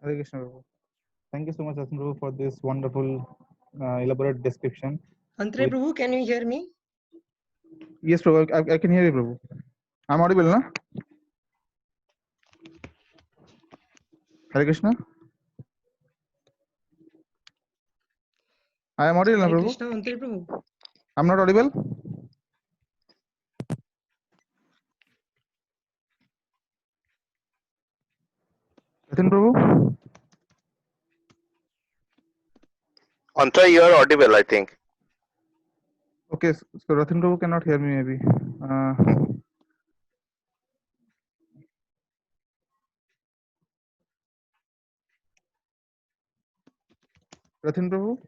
Hare Krishna, Prabhu. Thank you so much, Rasan Prabhu, for this wonderful, elaborate description. Antre With Prabhu, can you hear me? yes, Prabhu, I can hear you, Prabhu. I'm audible, na? Hare Krishna. I am audible, na, Hare Prabhu. Krishna, Antre Prabhu. I'm not audible. Rasan Prabhu. Antra, you are audible, I think. Okay, so Rasan Prabhu cannot hear me, maybe. Uh, Ratin Prabhu.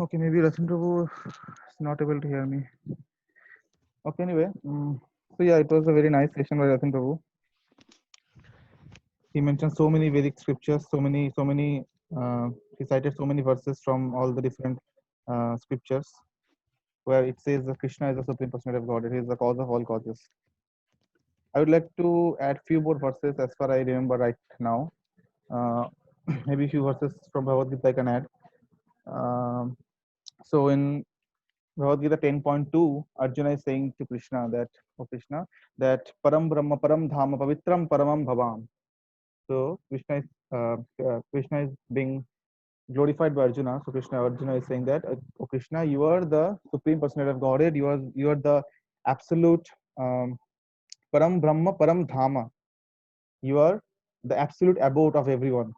Okay, maybe Ratin Prabhu is not able to hear me. Okay, anyway. So yeah, it was a very nice session by Ratin Prabhu. He mentioned so many Vedic scriptures, so many. He cited so many verses from all the different scriptures where it says that Krishna is the supreme personality of God. He is the cause of all causes. I would like to add few more verses as far I remember right now. Uh, maybe few verses from Bhagavad Gita I can add. So in Bhagavad Gita 10.2, Arjuna is saying to Krishna that, oh Krishna, that Param Brahma Param Dhama Pavitram Paramam Bhavam. So Krishna is being glorified by Arjuna. So Arjuna is saying that, oh Krishna, you are the supreme personality of Godhead. You are the absolute Param Brahma Param Dhama. You are the absolute abode of everyone.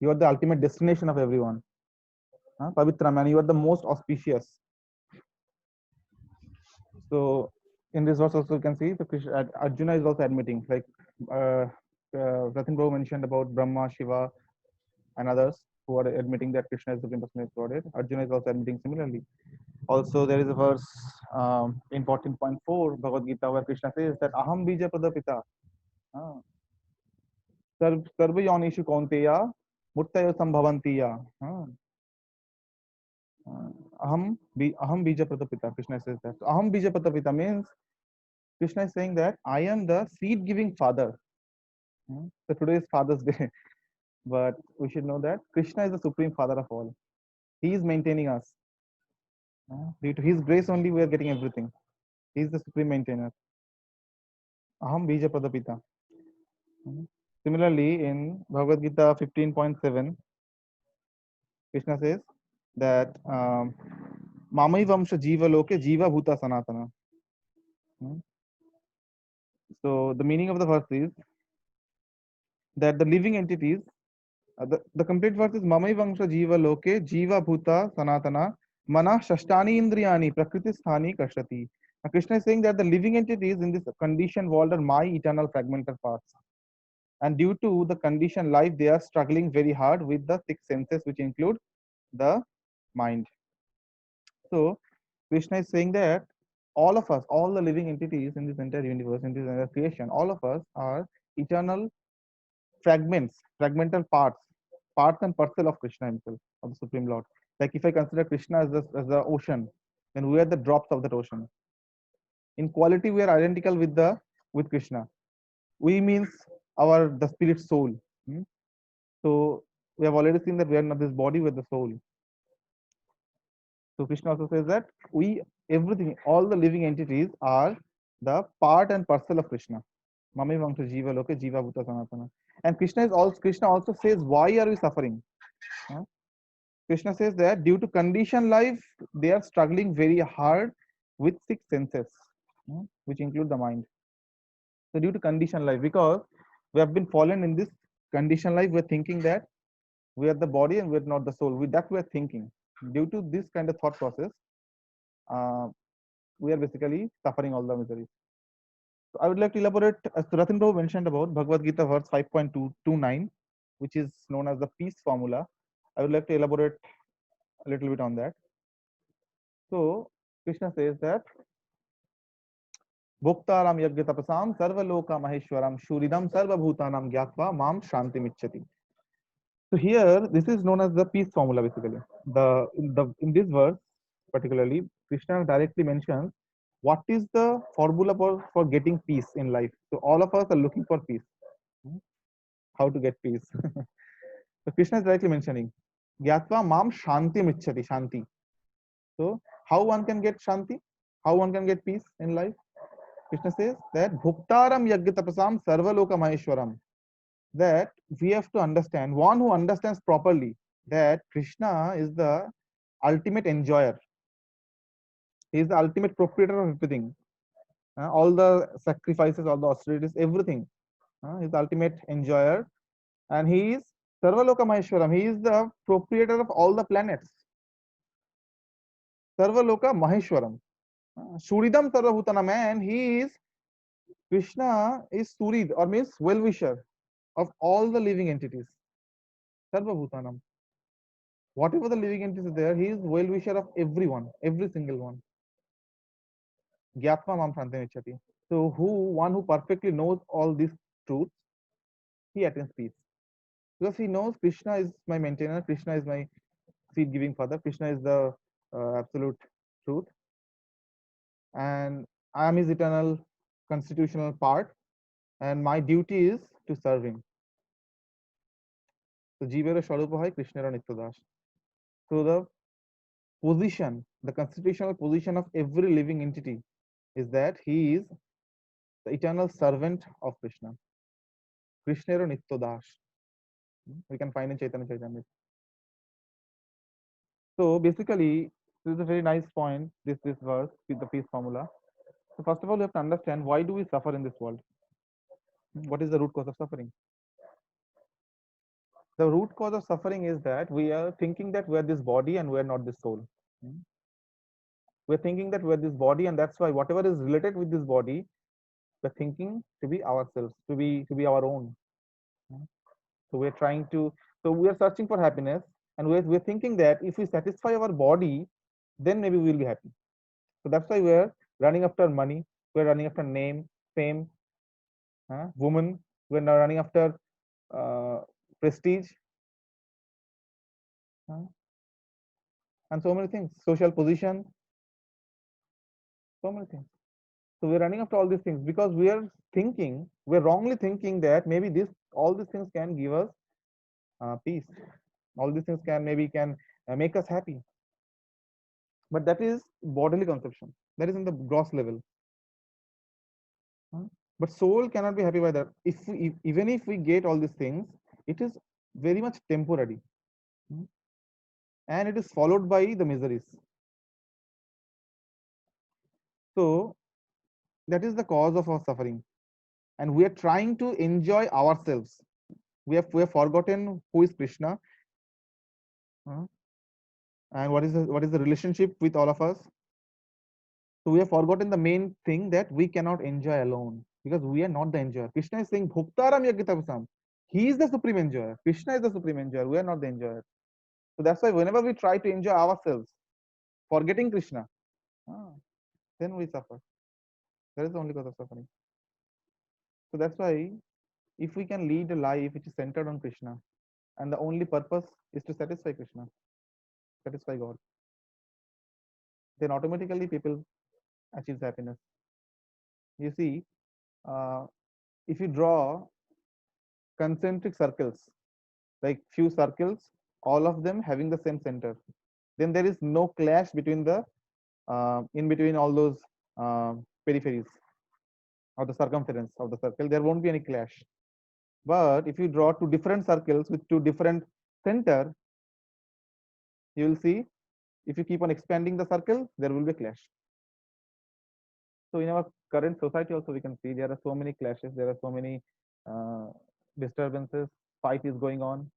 You are the ultimate destination of everyone. Pavitram, and you are the most auspicious. So in this verse also you can see the Arjuna is also admitting, like Ratin Prabhu mentioned about Brahma, Shiva, and others who are admitting that Krishna is the supreme personality of Godhead. Arjuna is also admitting similarly. Also, there is a verse in 14.4 Bhagavad Gita where Krishna says that Aham Bija Pradapita. Sarva Yonishu Kaunteya Murtayo Sambhavantiya. Aham Bija Pradapita. Krishna says that. So, Aham Bija Pradapita means Krishna is saying that I am the seed giving father. So today is Father's Day, but we should know that Krishna is the supreme father of all. He is maintaining us. Due to his grace only, we are getting everything. He is the supreme maintainer. Aham Bija Pradapita. Similarly, in Bhagavad Gita 15.7, Krishna says that Mamai Vamsha Jiva Loke Jiva Bhuta Sanatana. So the meaning of the verse is that the living entities, the complete verse is Mamai Vamsha Jiva Loke Jiva Bhuta Sanatana Mana Shashtani Indriyani Prakriti Sthani Kashati. Now Krishna is saying that the living entities in this conditioned world are my eternal fragmental parts. And due to the conditioned life, they are struggling very hard with the six senses, which include the mind. So Krishna is saying that all of us, all the living entities in this entire universe, in this entire creation, all of us are eternal fragments, fragmental parts and parcel of Krishna himself, of the Supreme Lord. Like if I consider Krishna as the ocean, then we are the drops of that ocean. In quality, we are identical with Krishna. We means the spirit soul. So we have already seen that we are not this body with the soul. So Krishna also says that everything, all the living entities are the part and parcel of Krishna. Mami Vamsha Jiva Loke Jiva Bhuta Sanatana. And Krishna also says, why are we suffering? Krishna says that due to conditioned life, they are struggling very hard with six senses, which include the mind. So due to conditioned life, because we have been fallen in this conditioned life, we're thinking that we are the body and we're not the soul. With that, we're thinking. Due to this kind of thought process, we are basically suffering all the miseries. So I would like to elaborate, as Ratin Prabhu mentioned about Bhagavad Gita verse 5.229, which is known as the peace formula. I would like to elaborate a little bit on that. So Krishna says that Bhoktaram yagya tapasam sarvaloka maheshwaram shuridam sarvabhutanam gyatva mam shanti michati. So here, this is known as the peace formula basically. In this verse particularly, Krishna directly mentions what is the formula for getting peace in life. So all of us are looking for peace. Hmm? How to get peace? So Krishna is directly mentioning, Gyatva mam shanti michhati, shanti. So how one can get shanti? How one can get peace in life? Krishna says that bhuktaram yagya tapasam sarvaloka maheshwaram. That we have to understand, one who understands properly that Krishna is the ultimate enjoyer. He is the ultimate proprietor of everything. All the sacrifices, all the austerities, everything. He is the ultimate enjoyer. And he is Sarvaloka Maheshwaram. He is the proprietor of all the planets. Sarvaloka Maheshwaram. Suridam Sarvabhutanam. And he is, Krishna is Surid or means well-wisher of all the living entities. Sarvabhutanam. Whatever the living entities is there, he is well-wisher of everyone, every single one. Gyatma mam shanti. So one who perfectly knows all these truths, he attains peace. Because he knows Krishna is my maintainer, Krishna is my seed giving father, Krishna is the absolute truth, and I am his eternal constitutional part, and my duty is to serve him. So Jivera Sharupa Hai, Krishna Nityadas. So the position, the constitutional position of every living entity is that he is the eternal servant of Krishna. Krishna Nityadas. We can find in Chaitanya Charitamrita. So basically, this is a very nice point, this verse with the peace formula. So first of all, you have to understand, why do we suffer in this world? What is the root cause of suffering? The root cause of suffering is that we are thinking that we are this body and we are not this soul. We're thinking that we're this body, and that's why whatever is related with this body, we're thinking to be ourselves, to be our own. So we're trying to, so we are searching for happiness, and we're thinking that if we satisfy our body, then maybe we'll be happy. So that's why we're running after money, we're running after name, fame, woman, we're now running after prestige, and so many things, social position, so many things. So we're running after all these things because we're wrongly thinking that maybe all these things can give us peace. All these things can make us happy. But that is bodily conception. That is in the gross level. But soul cannot be happy by that. Even if we get all these things, it is very much temporary, and it is followed by the miseries. So that is the cause of our suffering, and we are trying to enjoy ourselves. We have forgotten who is Krishna, and what is the relationship with all of us. So we have forgotten the main thing, that we cannot enjoy alone because we are not the enjoyer. Krishna is saying Bhuktaram Yagitavasam. He is the supreme enjoyer. Krishna is the supreme enjoyer. We are not the enjoyer. So that's why whenever we try to enjoy ourselves, forgetting Krishna, then we suffer. That is the only cause of suffering. So that's why if we can lead a life which is centered on Krishna, and the only purpose is to satisfy Krishna, satisfy God, then automatically people achieve happiness. You see, if you draw concentric circles, like few circles, all of them having the same center, then there is no clash between the in between all those peripheries or the circumference of the circle. There won't be any clash. But if you draw two different circles with two different center, you will see, if you keep on expanding the circle, there will be a clash. So in our current society also, we can see there are so many clashes, there are so many uh, disturbances, fight is going on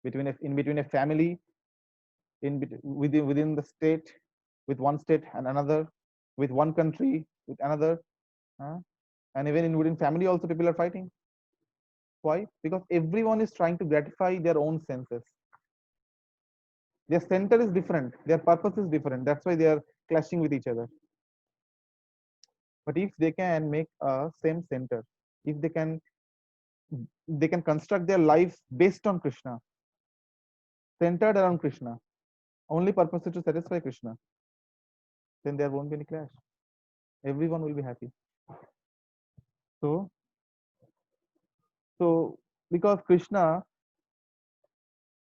in between a family, within the state, with one state and another, with one country with another, and even within family also people are fighting. Why? Because everyone is trying to gratify their own senses. Their center is different, their purpose is different, that's why they are clashing with each other. But if they can make a same center, if they can construct their life based on Krishna, centered around Krishna, only purpose is to satisfy Krishna, then there won't be any clash. Everyone will be happy. So, so because Krishna,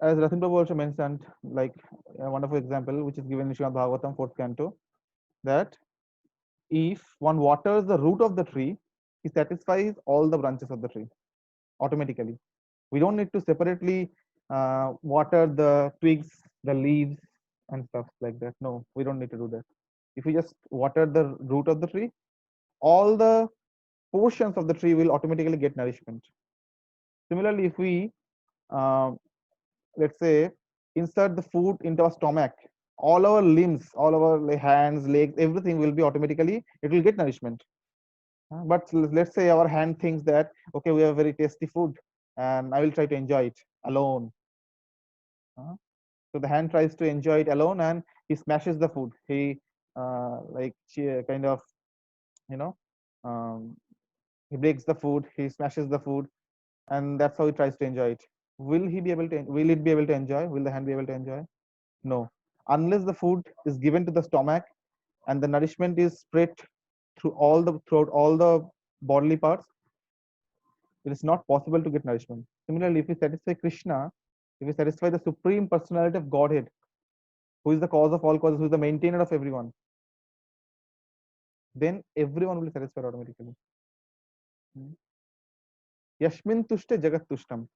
as Ratin Prabhu also mentioned, like a wonderful example, which is given in Srimad Bhagavatam, 4th canto, that if one waters the root of the tree, he satisfies all the branches of the tree automatically. We don't need to separately water the twigs, the leaves, and stuff like that. No, we don't need to do that. If we just water the root of the tree, all the portions of the tree will automatically get nourishment. Similarly, if we uh, let's say insert the food into our stomach, all our limbs, all our hands, legs, everything will be automatically, it will get nourishment. But let's say our hand thinks that okay, we have very tasty food and I will try to enjoy it alone. So the hand tries to enjoy it alone and he smashes the food. He kind of, you know, um, he breaks the food, he smashes the food, and that's how he tries to enjoy it. Will he be able to? Will it be able to enjoy? Will the hand be able to enjoy? No, unless the food is given to the stomach and the nourishment is spread throughout all the bodily parts, it is not possible to get nourishment. Similarly, if we satisfy Krishna, if we satisfy the supreme personality of Godhead, who is the cause of all causes, who is the maintainer of everyone, then everyone will be satisfied automatically. Yashmin tushte jagat tushtam.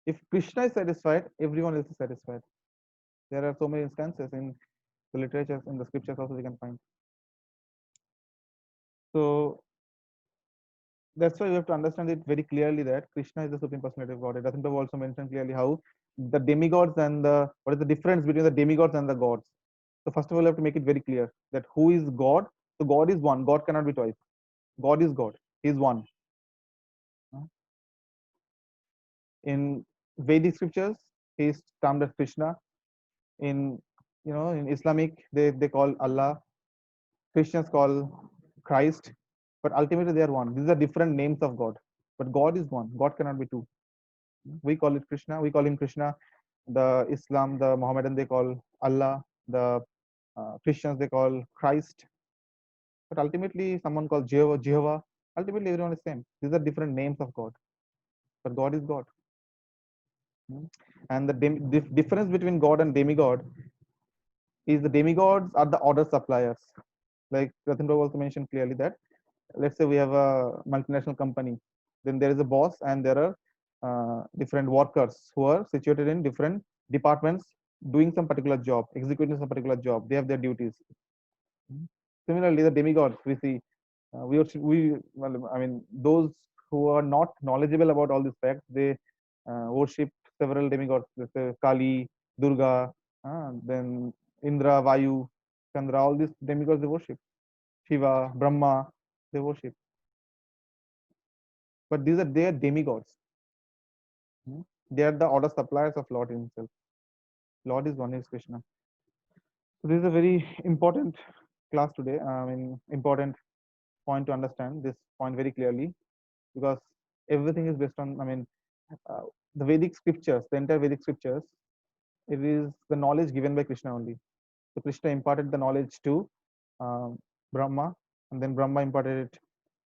If Krishna is satisfied, everyone else is satisfied. There are so many instances in the literature, in the scriptures also we can find. So that's why we have to understand it very clearly that Krishna is the supreme personality of God. It doesn't also mention clearly how the demigods and the what is the difference between the demigods and the gods. So first of all, we have to make it very clear that who is God. So God is one. God cannot be twice. God is God. He is one. In Vedic scriptures, he is termed as Krishna. In in Islamic, they call Allah. Christians call Christ. But ultimately they are one. These are different names of God. But God is one. God cannot be two. We call it Krishna. We call him Krishna. The Islam, the Mohammedan, they call Allah. The Christians, they call Christ. But ultimately, someone called Jehovah. Ultimately, everyone is same. These are different names of God. But God is God. And the difference between God and demigod is the demigods are the order suppliers. Like Ratin also mentioned clearly that let's say we have a multinational company, then there is a boss and there are different workers who are situated in different departments doing some particular job, executing some particular job. They have their duties. Similarly, the demigods we see, I mean, those who are not knowledgeable about all these facts, they worship several demigods. Let's say Kali, Durga, then Indra, Vayu, Chandra. All these demigods they worship. Shiva, Brahma, they worship. But they are demigods. They are the order suppliers of Lord himself. Lord is one, is Krishna. So this is a very important class today. I mean, important point to understand this point very clearly, because everything is based on, I mean, the Vedic scriptures, the entire Vedic scriptures, it is the knowledge given by Krishna only. So Krishna imparted the knowledge to Brahma, and then Brahma imparted it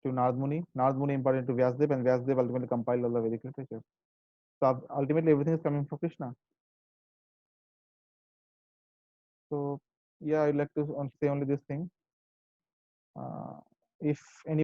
to Narad Muni. Narad Muni imparted it to Vyasdev, and Vyasdev ultimately compiled all the Vedic literature. So ultimately, everything is coming from Krishna. So yeah, I'd like to say only this thing. If any